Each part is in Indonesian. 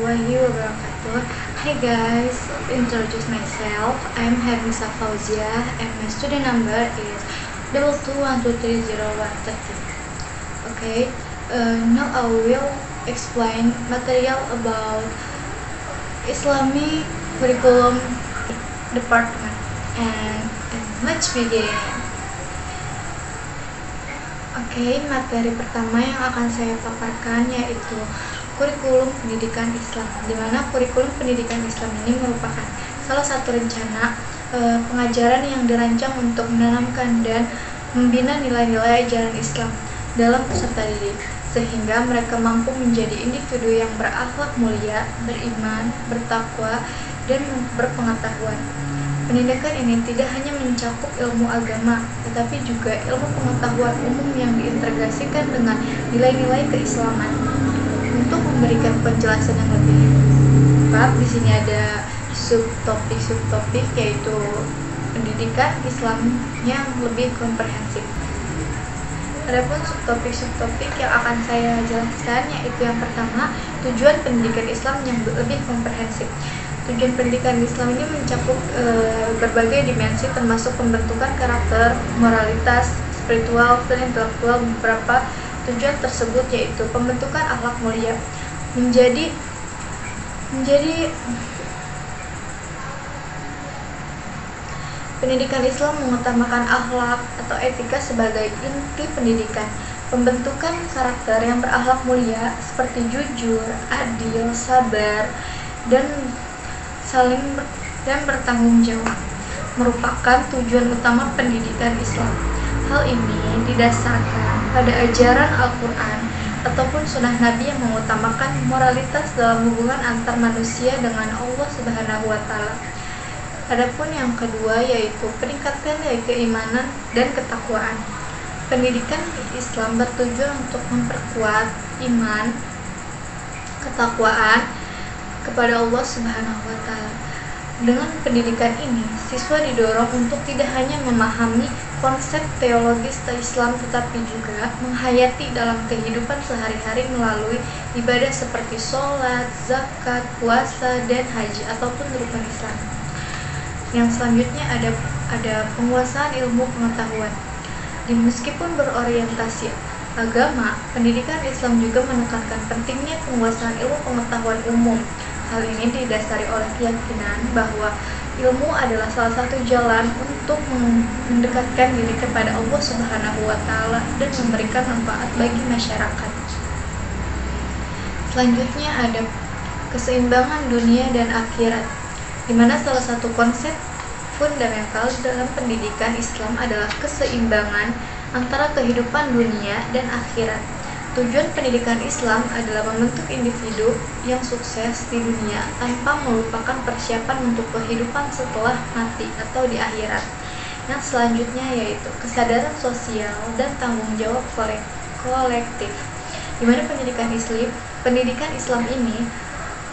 warahmatullahi wabarakatuh. Hi guys, to introduce myself, I'm Hermisa Fauzia and my student number is 221230130. Okay, now I will explain material about Islamic curriculum department and let's begin. Oke, materi pertama yang akan saya paparkan yaitu kurikulum pendidikan Islam, di mana kurikulum pendidikan Islam ini merupakan salah satu rencana pengajaran yang dirancang untuk menanamkan dan membina nilai-nilai ajaran Islam dalam peserta didik, sehingga mereka mampu menjadi individu yang berakhlak mulia, beriman, bertakwa, dan berpengetahuan. Pendidikan ini tidak hanya mencakup ilmu agama, tetapi juga ilmu pengetahuan umum yang diintegrasikan dengan nilai-nilai keislaman. Untuk memberikan penjelasan yang lebih lengkap, di sini ada subtopik yaitu pendidikan Islam yang lebih komprehensif. Adapun subtopik yang akan saya jelaskan yaitu yang pertama, tujuan pendidikan Islam yang lebih komprehensif. Tujuan pendidikan Islam ini mencakup berbagai dimensi termasuk pembentukan karakter, moralitas, spiritual, dan intelektual. Beberapa tujuan tersebut yaitu pembentukan akhlak mulia, menjadi pendidikan Islam mengutamakan akhlak atau etika sebagai inti pendidikan. Pembentukan karakter yang berakhlak mulia seperti jujur, adil, sabar, dan bertanggung jawab merupakan tujuan utama pendidikan Islam. Hal ini didasarkan pada ajaran Al-Quran ataupun sunnah Nabi yang mengutamakan moralitas dalam hubungan antar manusia dengan Allah Subhanahu wa Ta'ala. Adapun yang kedua yaitu peningkatan keimanan dan ketakwaan. Pendidikan Islam bertujuan untuk memperkuat iman, ketakwaan kepada Allah Subhanahu wa Ta'ala. Dengan pendidikan ini, siswa didorong untuk tidak hanya memahami konsep teologis Islam tetapi juga menghayati dalam kehidupan sehari-hari melalui ibadah seperti sholat, zakat, puasa, dan haji ataupun rukun Islam. Yang selanjutnya ada penguasaan ilmu pengetahuan. Meskipun berorientasi agama, pendidikan Islam juga menekankan pentingnya penguasaan ilmu pengetahuan umum. Hal ini didasari oleh keyakinan bahwa ilmu adalah salah satu jalan untuk mendekatkan diri kepada Allah Subhanahu wa Ta'ala dan memberikan manfaat bagi masyarakat. Selanjutnya ada keseimbangan dunia dan akhirat, di mana salah satu konsep fundamental dalam pendidikan Islam adalah keseimbangan antara kehidupan dunia dan akhirat. Tujuan pendidikan Islam adalah membentuk individu yang sukses di dunia tanpa melupakan persiapan untuk kehidupan setelah mati atau di akhirat. Yang selanjutnya yaitu kesadaran sosial dan tanggung jawab kolektif, di mana pendidikan Islam ini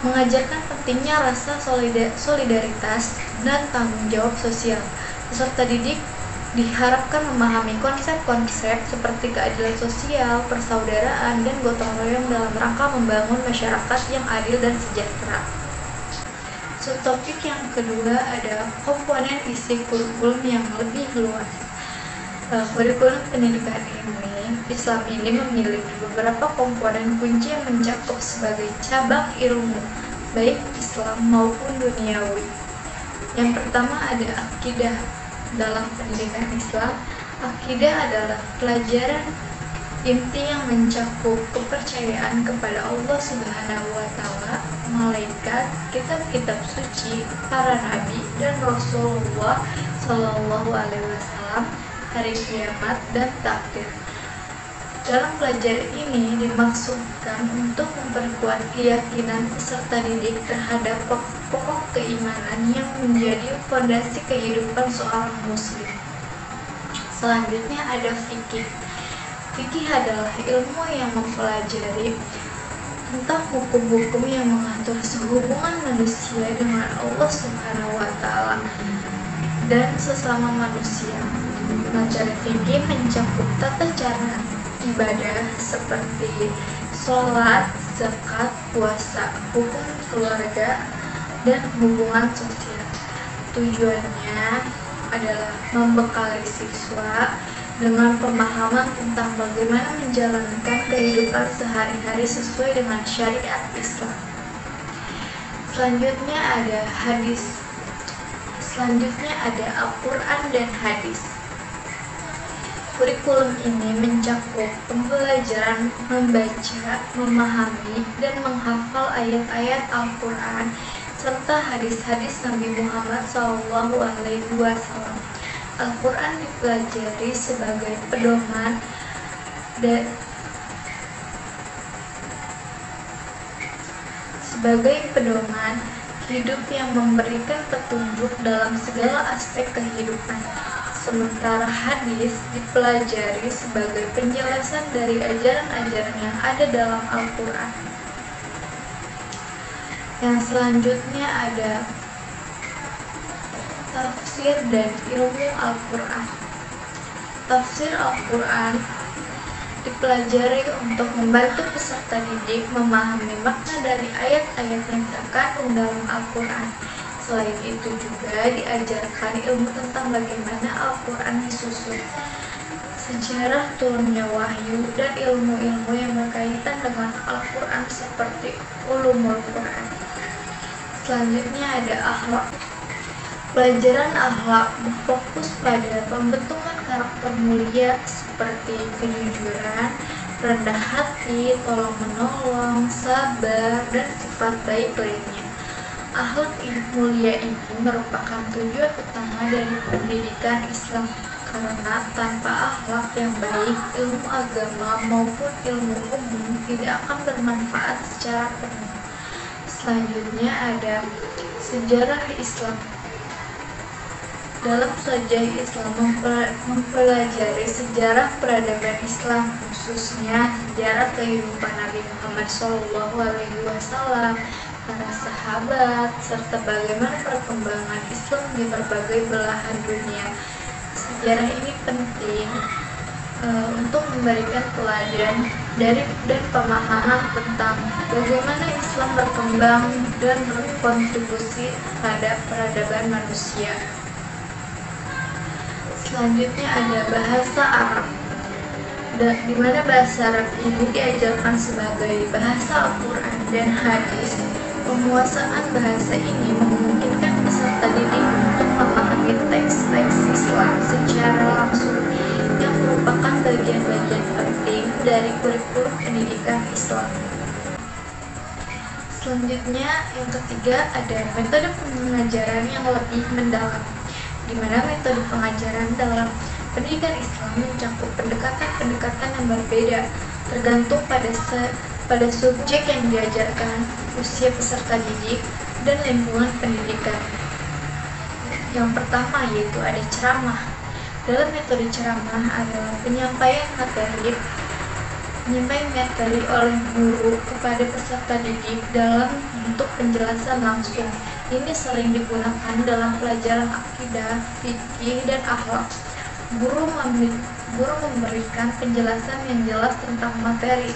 mengajarkan pentingnya rasa solidaritas dan tanggung jawab sosial. Peserta didik diharapkan memahami konsep-konsep seperti keadilan sosial, persaudaraan, dan gotong royong dalam rangka membangun masyarakat yang adil dan sejahtera. Subtopik yang kedua ada komponen isi kurikulum yang lebih luas. Kurikulum pendidikan Islam ini memiliki beberapa komponen kunci yang mencakup sebagai cabang ilmu, baik Islam maupun duniawi. Yang pertama ada akidah. Dalam pendidikan Islam, akidah adalah pelajaran inti yang mencakup kepercayaan kepada Allah Subhanahu wa Ta'ala, malaikat, kitab-kitab suci, para nabi dan Rasulullah Shallallahu alaihi wasallam, hari kiamat dan takdir. Dalam pelajaran ini dimaksudkan untuk memperkuat keyakinan peserta didik terhadap pokok keimanan yang menjadi fondasi kehidupan seorang muslim. Selanjutnya ada fikih. Fikih adalah ilmu yang mempelajari tentang hukum-hukum yang mengatur hubungan manusia dengan Allah Subhanahu wa Ta'ala dan sesama manusia. Materi fikih mencakup tata cara ibadah seperti sholat, zakat, puasa, hukum keluarga, dan hubungan sosial. Tujuannya adalah membekali siswa dengan pemahaman tentang bagaimana menjalankan kehidupan sehari-hari sesuai dengan syariat Islam. Selanjutnya ada Al-Quran dan hadis. Kurikulum ini mencakup pembelajaran membaca, memahami, dan menghafal ayat-ayat Al-Quran serta hadis-hadis Nabi Muhammad SAW. Al-Quran dipelajari sebagai pedoman hidup yang memberikan petunjuk dalam segala aspek kehidupan. Sementara hadis dipelajari sebagai penjelasan dari ajaran-ajaran yang ada dalam Al-Quran. Yang selanjutnya ada tafsir dan ilmu Al-Quran. Tafsir Al-Quran dipelajari untuk membantu peserta didik memahami makna dari ayat-ayat yang terkandung dalam Al-Quran. Selain itu juga diajarkan ilmu tentang bagaimana Al-Quran disusun, sejarah turunnya wahyu, dan ilmu-ilmu yang berkaitan dengan Al-Quran seperti ulumul Quran. Selanjutnya ada akhlak. Pelajaran akhlak berfokus pada pembentukan karakter mulia seperti kejujuran, rendah hati, tolong menolong, sabar, dan sifat baik lainnya. Akhlak mulia ini merupakan tujuan utama dari pendidikan Islam, karena tanpa akhlak yang baik, ilmu agama maupun ilmu umum tidak akan bermanfaat secara penuh. Selanjutnya ada sejarah Islam. Dalam Sejarah Islam mempelajari sejarah peradaban Islam, khususnya sejarah kehidupan Nabi Muhammad SAW, para sahabat, serta bagaimana perkembangan Islam di berbagai belahan dunia. Sejarah ini penting untuk memberikan teladan dan pemahaman tentang bagaimana Islam berkembang dan berkontribusi terhadap peradaban manusia. Selanjutnya ada bahasa Arab, di mana bahasa Arab ini diajarkan sebagai bahasa Al-Quran dan hadis. Penguasaan bahasa ini memungkinkan peserta didik untuk memahami teks-teks Islam secara langsung, yang merupakan bagian-bagian penting dari kurikulum pendidikan Islam. Selanjutnya, yang ketiga ada metode pengajaran yang lebih mendalam, di mana metode pengajaran dalam pendidikan Islam mencakup pendekatan-pendekatan yang berbeda tergantung pada subjek yang diajarkan, usia peserta didik, dan lingkungan pendidikan. Yang pertama yaitu ada ceramah. Dalam metode ceramah adalah penyampaian materi oleh guru kepada peserta didik dalam bentuk penjelasan langsung. Ini sering digunakan dalam pelajaran akidah, fikih, dan akhlak. Guru memberikan penjelasan yang jelas tentang materi.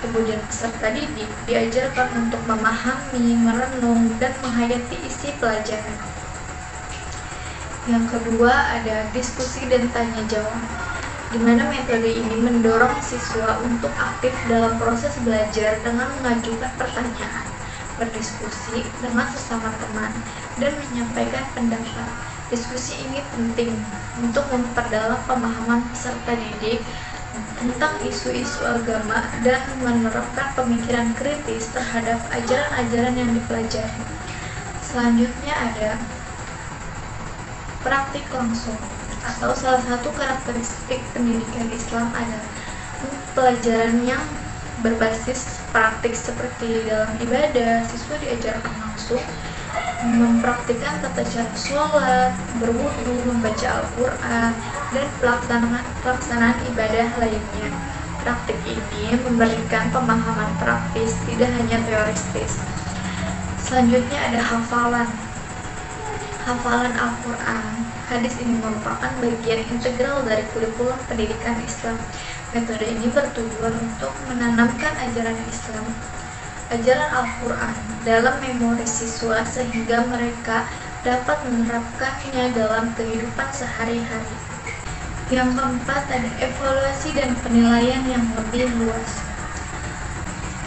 Kemudian peserta didik diajarkan untuk memahami, merenung, dan menghayati isi pelajaran. Yang kedua ada diskusi dan tanya jawab, di mana metode ini mendorong siswa untuk aktif dalam proses belajar dengan mengajukan pertanyaan, berdiskusi dengan sesama teman, dan menyampaikan pendapat. Diskusi ini penting untuk memperdalam pemahaman peserta didik tentang isu-isu agama dan menerapkan pemikiran kritis terhadap ajaran-ajaran yang dipelajari. Selanjutnya ada praktik langsung, atau salah satu karakteristik pendidikan Islam adalah pelajaran yang berbasis praktik seperti dalam ibadah. Siswa diajarkan langsung mempraktikkan tata cara sholat, berwudu, membaca Al-Quran, dan pelaksanaan ibadah lainnya. Praktik ini memberikan pemahaman praktis, tidak hanya teoristis. Selanjutnya ada hafalan Al-Quran. Hadis ini merupakan bagian integral dari kurikulum pendidikan Islam. Metode ini bertujuan untuk menanamkan ajaran Islam ajaran Al-Quran dalam memori siswa sehingga mereka dapat menerapkannya dalam kehidupan sehari-hari. Yang keempat, ada evaluasi dan penilaian yang lebih luas.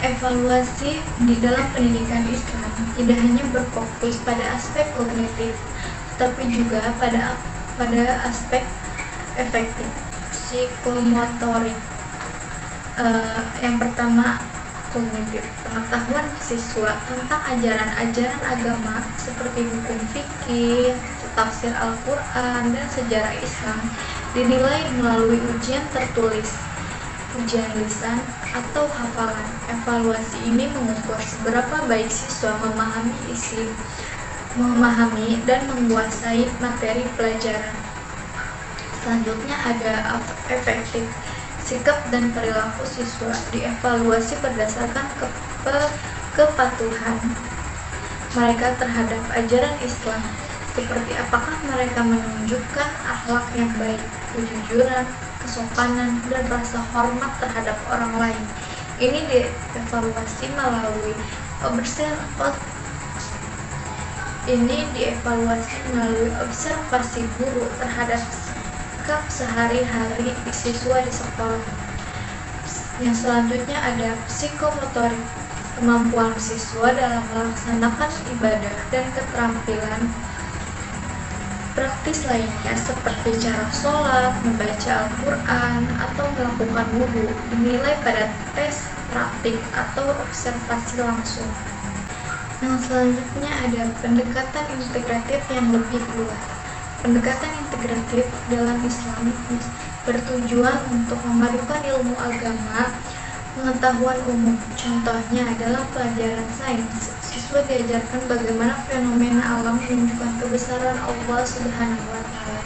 Evaluasi di dalam pendidikan Islam tidak hanya berfokus pada aspek kognitif, tetapi juga pada aspek efektif psikomotorik. Yang pertama, kognitif, pengetahuan siswa tentang ajaran-ajaran agama seperti hukum fikih, tafsir Al-Quran, dan sejarah Islam dinilai melalui ujian tertulis, ujian lisan, atau hafalan. Evaluasi ini mengukur seberapa baik siswa memahami dan menguasai materi pelajaran. Selanjutnya ada efektif, sikap dan perilaku siswa dievaluasi berdasarkan kepatuhan mereka terhadap ajaran Islam, seperti apakah mereka menunjukkan akhlak yang baik, kejujuran, kesopanan, dan rasa hormat terhadap orang lain. Ini dievaluasi melalui observasi guru terhadap sikap sehari-hari siswa di sekolah. Yang selanjutnya ada psikomotorik, kemampuan siswa dalam melaksanakan ibadah dan keterampilan praktis lainnya seperti cara sholat, membaca Al-Quran, atau melakukan wudhu dinilai pada tes praktik atau observasi langsung. Yang selanjutnya ada pendekatan integratif yang lebih luas. Pendekatan integratif dalam Islam bertujuan untuk memadukan ilmu agama, pengetahuan umum. Contohnya adalah pelajaran sains. Siswa diajarkan bagaimana fenomena alam menunjukkan kebesaran Allah Subhanahu wa Ta'ala.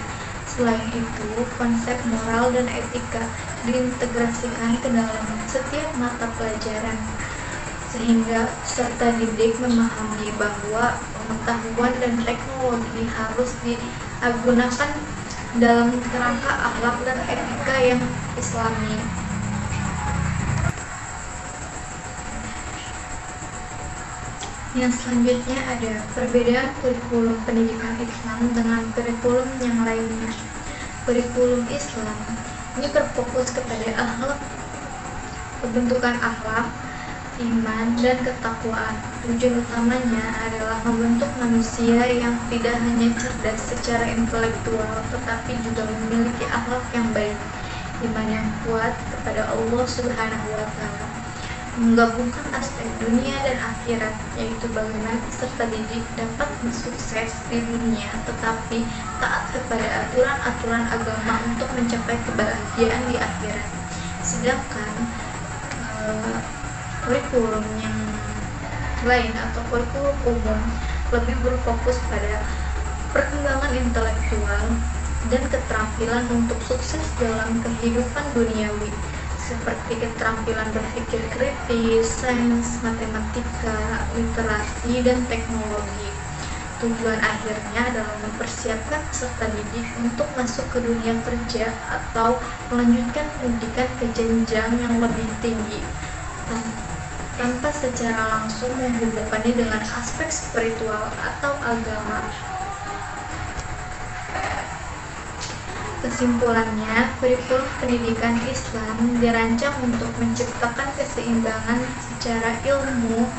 Selain itu, konsep moral dan etika diintegrasikan ke dalam setiap mata pelajaran, sehingga peserta didik memahami bahwa pengetahuan dan teknologi harus digunakan dalam kerangka akhlak dan etika yang Islami. Yang selanjutnya ada perbedaan kurikulum pendidikan Islam dengan kurikulum yang lainnya. Kurikulum Islam ini berfokus kepada akhlak, pembentukan akhlak, iman, dan ketakwaan. Tujuan utamanya adalah membentuk manusia yang tidak hanya cerdas secara intelektual, tetapi juga memiliki akhlak yang baik, iman yang kuat kepada Allah Subhanahu wa Ta'ala, menggabungkan aspek dunia dan akhirat, yaitu bagaimana peserta didik dapat bersukses di dunia tetapi taat kepada aturan-aturan agama untuk mencapai kebahagiaan di akhirat. Sedangkan kurikulum yang lain atau kurikulum umum lebih berfokus pada perkembangan intelektual dan keterampilan untuk sukses dalam kehidupan duniawi, seperti keterampilan berpikir kritis, sains, matematika, literasi, dan teknologi. Tujuan akhirnya adalah mempersiapkan peserta didik untuk masuk ke dunia kerja atau melanjutkan pendidikan ke jenjang yang lebih tinggi, tanpa secara langsung menghubungkannya dengan aspek spiritual atau agama. Kesimpulannya, kurikulum pendidikan Islam dirancang untuk menciptakan keseimbangan secara ilmu.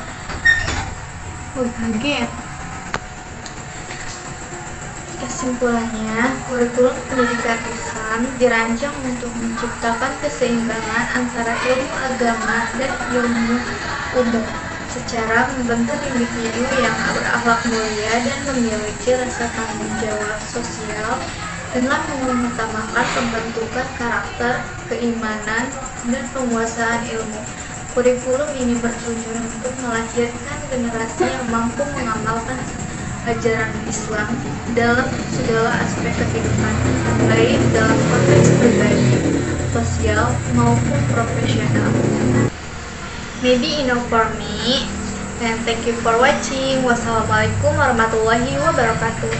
Kesimpulannya, kurikulum pendidikan Islam dirancang untuk menciptakan keseimbangan antara ilmu agama dan ilmu umum, secara membentuk individu yang berakhlak mulia dan memiliki rasa tanggung jawab sosial, dengan mengutamakan pembentukan karakter, keimanan, dan penguasaan ilmu. Kurikulum ini bertujuan untuk melahirkan generasi yang mampu mengamalkan ajaran Islam dalam segala aspek kehidupan, baik dalam konteks pribadi, sosial, maupun profesional. Maybe enough for me, and thank you for watching. Wassalamualaikum warahmatullahi wabarakatuh.